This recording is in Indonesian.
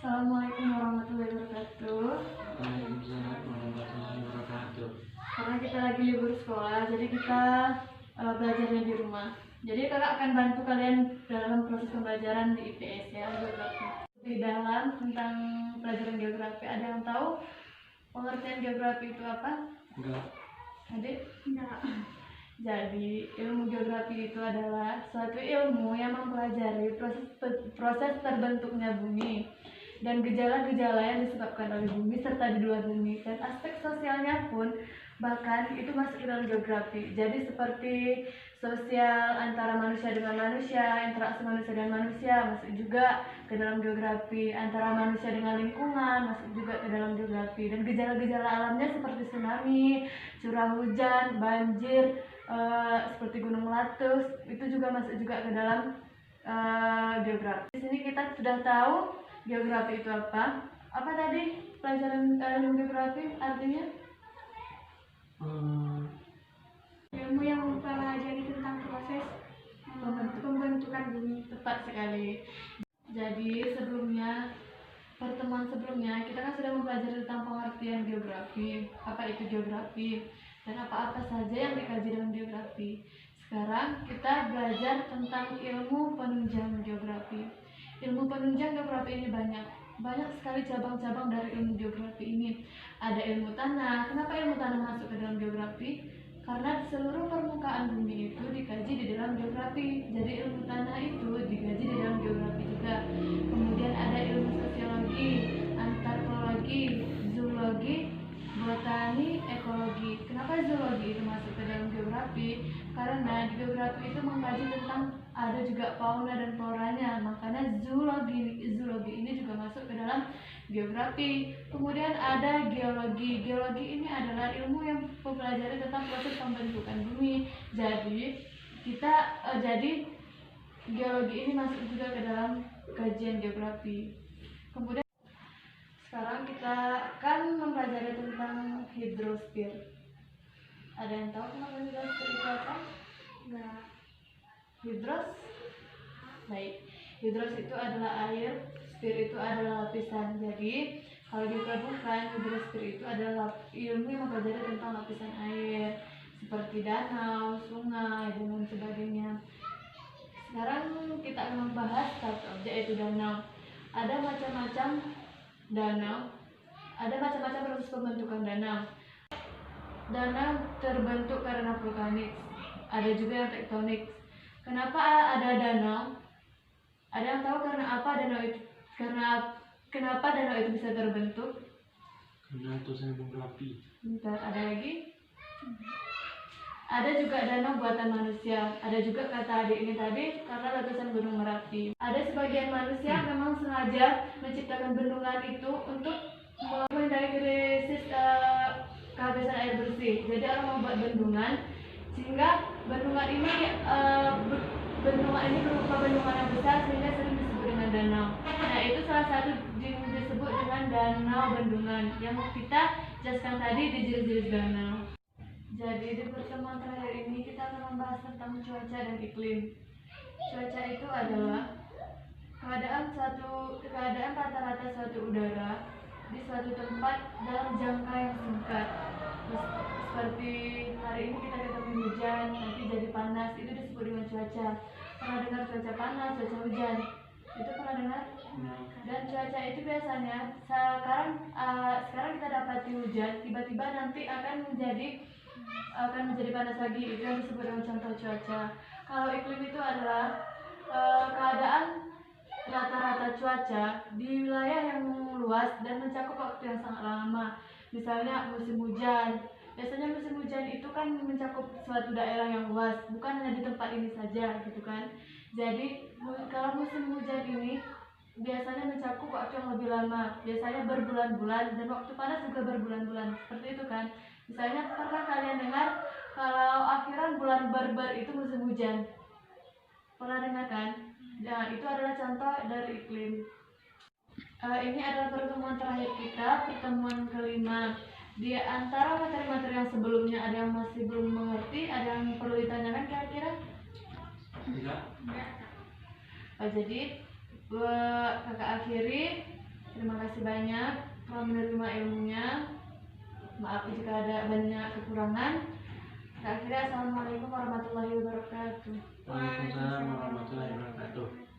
Assalamualaikum warahmatullahi wabarakatuh. Waalaikumsalam warahmatullahi wabarakatuh. Karena kita lagi libur sekolah, jadi kita belajarnya di rumah. Jadi kakak akan bantu kalian dalam proses pembelajaran di IPS ya, geografi. Di dalam tentang pelajaran geografi, ada yang tahu pengertian geografi itu apa? Enggak. Adik? Enggak. Jadi ilmu geografi itu adalah suatu ilmu yang mempelajari proses terbentuknya bumi dan gejala-gejala yang disebabkan oleh bumi serta di luar bumi, dan aspek sosialnya pun bahkan itu masuk ke dalam geografi. Jadi seperti sosial antara manusia dengan manusia, interaksi manusia dengan manusia masuk juga ke dalam geografi, antara manusia dengan lingkungan masuk juga ke dalam geografi, dan gejala-gejala alamnya seperti tsunami, curah hujan, banjir, seperti gunung meletus itu juga masuk juga ke dalam geografi. Di sini kita sudah tahu geografi itu apa. Apa tadi pelajaran ilmu geografi artinya? Ilmu yang mempelajari tentang proses pembentukan bumi. Tepat sekali. Jadi pertemuan sebelumnya kita kan sudah mempelajari tentang pengertian geografi, apa itu geografi, dan apa-apa saja yang dikaji dalam geografi. Sekarang kita belajar tentang ilmu penunjang geografi. Ilmu penunjang geografi ini banyak sekali cabang-cabang dari ilmu geografi ini. Ada ilmu tanah. Kenapa ilmu tanah masuk ke dalam geografi? Karena seluruh permukaan bumi itu dikaji di dalam geografi. Jadi ilmu tanah itu dikaji di dalam geografi juga. Kemudian ada ilmu sosiologi, antropologi, zoologi, botani, ekologi. Kenapa zoologi itu masuk ke dalam geografi? Karena di geografi itu mengkaji tentang ada juga fauna dan floranya, makanya zoologi ini juga masuk ke dalam geografi. Kemudian ada geologi. Geologi ini adalah ilmu yang mempelajari tentang proses pembentukan bumi. Jadi geologi ini masuk juga ke dalam kajian geografi. Kemudian sekarang kita akan mempelajari tentang hidrosfer. Ada yang tahu kenapa hidrosfer itu apa? Enggak. Hidros itu adalah air, sfer itu adalah lapisan. Jadi kalau digabungkan, hidrosfer itu adalah ilmu yang mempelajari tentang lapisan air seperti danau, sungai, dan sebagainya. Sekarang kita akan membahas satu objek, yaitu danau. Ada macam-macam danau, ada macam-macam proses pembentukan danau. Danau terbentuk karena vulkanik, ada juga yang tektonik. Kenapa ada danau? Ada yang tahu kenapa danau itu bisa terbentuk? Karena letusan gunung api. Bentar, ada lagi? Ada juga danau buatan manusia. Ada juga kata adik ini tadi karena letusan gunung Merapi. Ada sebagian manusia memang sengaja menciptakan bendungan itu untuk menghindari krisis kehabisan air bersih. Jadi orang membuat bendungan sehingga bendungan ini berupa bendungan yang besar sehingga sering disebut dengan danau. Nah, itu salah satu disebut dengan danau bendungan yang kita jelaskan tadi di jenis-jenis danau. Jadi di pertemuan terakhir ini kita akan membahas tentang cuaca dan iklim. Cuaca itu adalah keadaan rata-rata suatu udara di suatu tempat dalam jangka yang singkat. Seperti hari ini kita ketemu hujan, nanti jadi panas, itu disebut dengan cuaca. Pernah dengar cuaca panas, cuaca hujan? Itu pernah dengar? Dan cuaca itu biasanya sekarang kita dapati hujan, tiba-tiba nanti akan menjadi panas lagi. Itu yang disebut dengan contoh cuaca. Kalau iklim itu adalah keadaan rata-rata cuaca di wilayah yang luas dan mencakup waktu yang sangat lama. Misalnya musim hujan. Biasanya musim hujan itu kan mencakup suatu daerah yang luas, bukan hanya di tempat ini saja, gitu kan. Jadi kalau musim hujan ini biasanya mencakup waktu yang lebih lama, biasanya berbulan-bulan, dan waktu panas juga berbulan-bulan, seperti itu kan. Misalnya pernah kalian dengar kalau akhiran bulan Ber itu musim hujan? Pernah dengar kan? Nah, itu adalah contoh dari iklim. Ini adalah pertemuan terakhir kita, pertemuan kelima. Di antara materi-materi yang sebelumnya ada yang masih belum mengerti, ada yang perlu ditanyakan kira-kira? Enggak. Jadi kakak akhiri Terima kasih banyak telah menerima ilmunya. Maaf jika ada banyak kekurangan. Akhirnya, assalamualaikum warahmatullahi wabarakatuh. Waalaikumsalam warahmatullahi wabarakatuh.